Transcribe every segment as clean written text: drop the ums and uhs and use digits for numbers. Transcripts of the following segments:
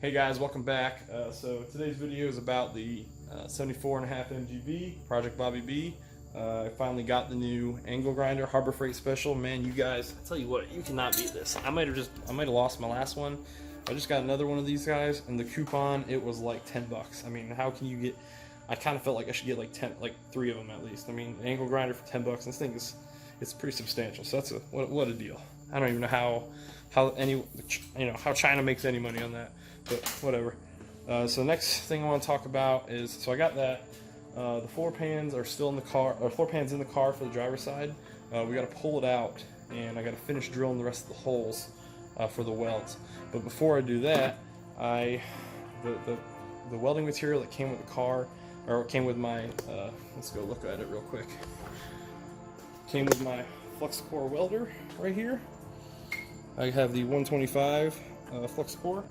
Hey guys, welcome back. So today's video is about the 74.5 MGB Project Bobby B. I finally got the new angle grinder, Harbor Freight Special. Man, you guys, I tell you what, you cannot beat this. I might have lost my last one. I just got another one of these guys, and the coupon, it was like 10 bucks. I mean, how can you get? I kind of felt like I should get like 3 of them at least. I mean, an angle grinder for 10 bucks. This thing it's pretty substantial. So that's what a deal. I don't even know how China makes any money on that. But whatever. So the next thing I want to talk about is, so I got that. The floor pans are still in the car, or floor pans in the car for the driver's side. We got to pull it out, and I got to finish drilling the rest of the holes for the welds. But before I do that, the welding material that came with the car, or came with my, let's go look at it real quick. Came with my Flux core welder right here. I have the 125 Flux core.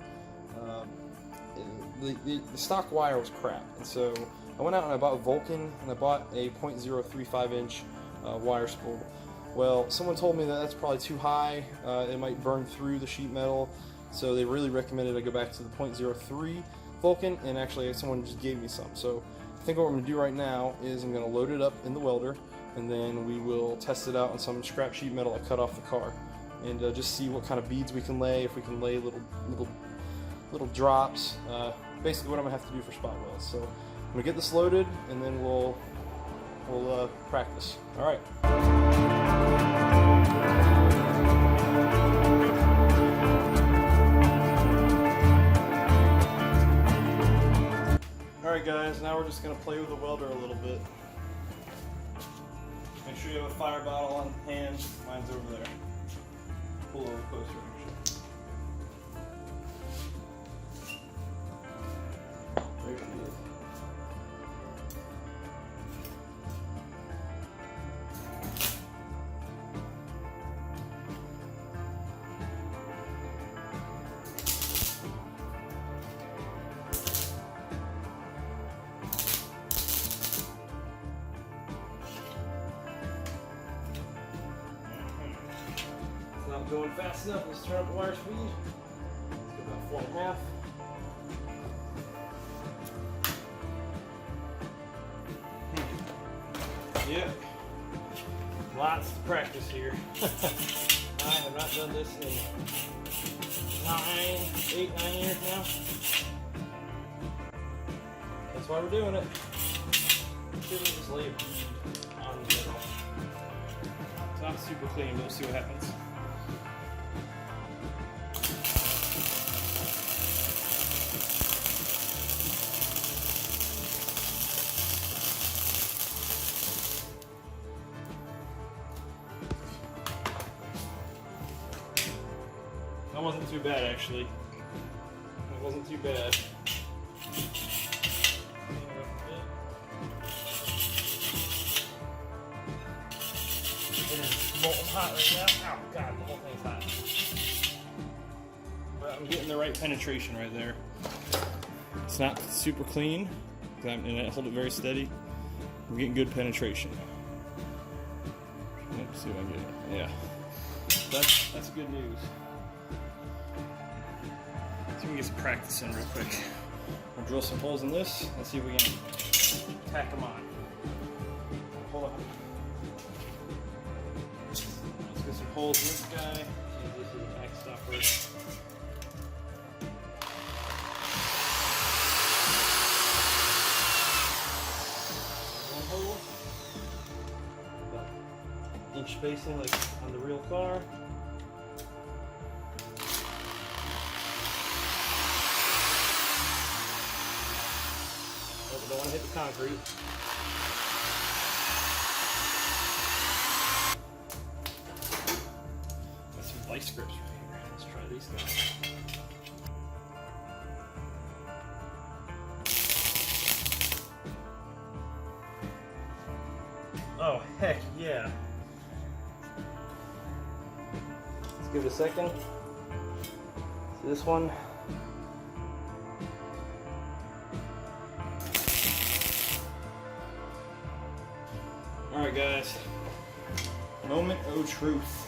The stock wire was crap, and so I went out and I bought Vulcan, and I bought a 0.035 inch wire spool. Well, someone told me that that's probably too high. It might burn through the sheet metal, so they really recommended I go back to the 0.03 Vulcan, and actually someone just gave me some. So I think what I'm going to do right now is I'm going to load it up in the welder, and then we will test it out on some scrap sheet metal I cut off the car, and just see what kind of beads we can lay, if we can lay little drops, basically what I'm gonna have to do for spot welds. So I'm gonna get this loaded, and then we'll practice. All right. All right, guys. Now we're just gonna play with the welder a little bit. Make sure you have a fire bottle on hand. Mine's over there. Pull a little closer. There she is. It's not going fast enough. Let's turn up the wire speed. Let's go about 4.5. Yeah, lots to practice here. I have not done this in 9 years now. That's why we're doing it. Should we just leave on the middle? It's not super clean, but we'll see what happens. That wasn't too bad, actually. That wasn't too bad. It is molten hot right now. Oh god, the whole thing's hot. But I'm getting the right penetration right there. It's not super clean, and I hold it very steady. I'm getting good penetration. Let's see if I can get it. Yeah. That's good news. So we can get some practice in real quick. We'll drill some holes in this and see if we can tack them on. Hold on. Let's get some holes in this guy. See if this is a tack stopper. One hole. About inch spacing like on the real car. Don't want to hit the concrete. Got some vice grips right here. Let's try these guys. Oh, heck yeah. Let's give it a second. See this one? Alright guys, moment of truth.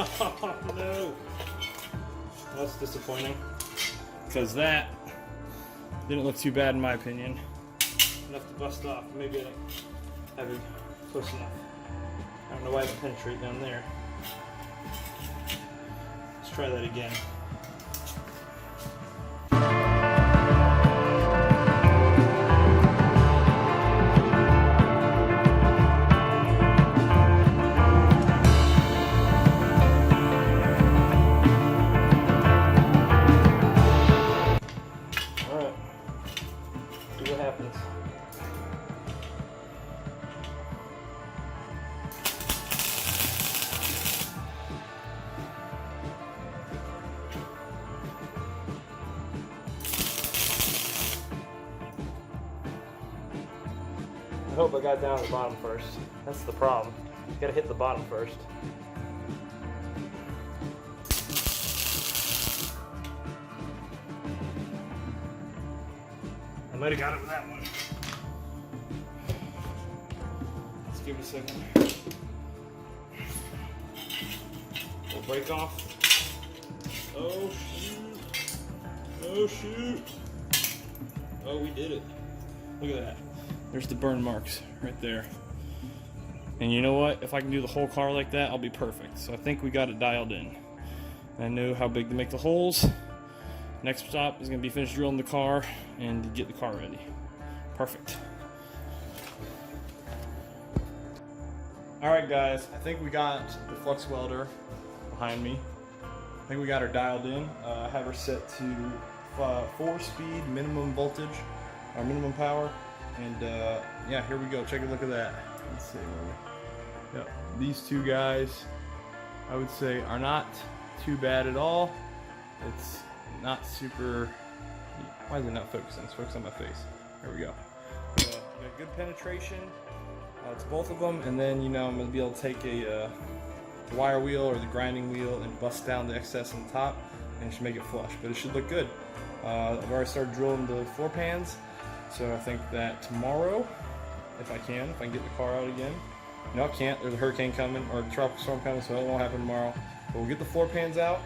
Oh no, that's disappointing, because that didn't look too bad in my opinion. Enough to bust off. Maybe I don't have it close enough. I don't know why it didn't penetrate down there. Let's try that again. Alright, see what happens. I hope I got down to the bottom first. That's the problem. You gotta hit the bottom first. I might have got it with that one. Let's give it a second. We'll break off. Oh shoot. Oh shoot. Oh, we did it. Look at that. There's the burn marks right there. And you know what? If I can do the whole car like that, I'll be perfect. So I think we got it dialed in. I know how big to make the holes. Next stop is going to be finish drilling the car and get the car ready. Perfect. Alright guys, I think we got the Flux welder behind me. I think we got her dialed in. I have her set to 4-speed minimum voltage, or minimum power. And yeah, here we go. Take a look at that. Let's see. Yep. These two guys, I would say, are not too bad at all. It's not super. Why is it not focusing? It's focused on my face. There we go. Got good penetration. It's both of them, and then I'm gonna be able to take a wire wheel or the grinding wheel and bust down the excess on the top, and it should make it flush. But it should look good. I've already started drilling the floor pans. So I think that tomorrow, if I can get the car out again. No, I can't. There's a hurricane coming, or a tropical storm coming, so it won't happen tomorrow. But we'll get the floor pans out,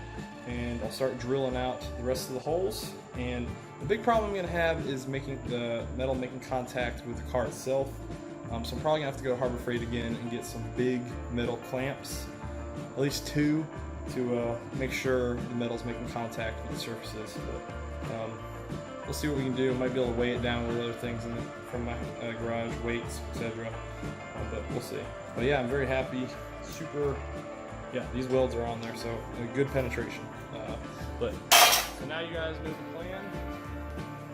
and I'll start drilling out the rest of the holes. And the big problem I'm going to have is making the metal making contact with the car itself. So I'm probably going to have to go to Harbor Freight again and get some big metal clamps, at least 2, to make sure the metal's making contact with the surfaces. But, we'll see what we can do. Might be able to weigh it down with other things from my garage, weights, etc. But we'll see. But yeah, I'm very happy. Super. Yeah, these welds are on there, so good penetration. So now you guys know the plan.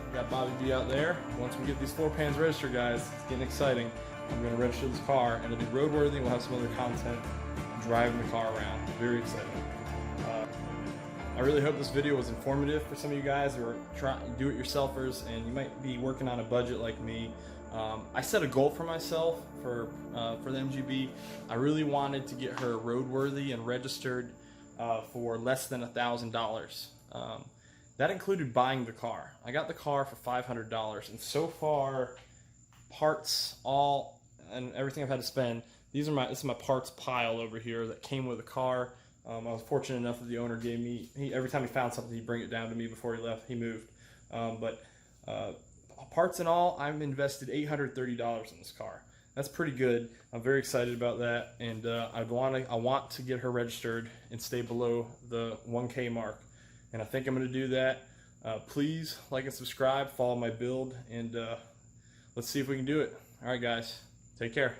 We got Bobby B out there. Once we get these floor pans registered, guys, it's getting exciting. I'm going to register this car, and it'll be roadworthy. We'll have some other content driving the car around. Very exciting. I really hope this video was informative for some of you guys who are do-it-yourselfers and you might be working on a budget like me. I set a goal for myself for the MGB. I really wanted to get her roadworthy and registered for less than $1,000. That included buying the car. I got the car for $500, and so far, parts, and everything I've had to spend. This is my parts pile over here that came with the car. I was fortunate enough that the owner gave me, every time he found something, he'd bring it down to me before he left. He moved. But parts and all, I've invested $830 in this car. That's pretty good. I'm very excited about that, and I want to get her registered and stay below the 1K mark. And I think I'm going to do that. Please like and subscribe, follow my build, and let's see if we can do it. All right, guys, take care.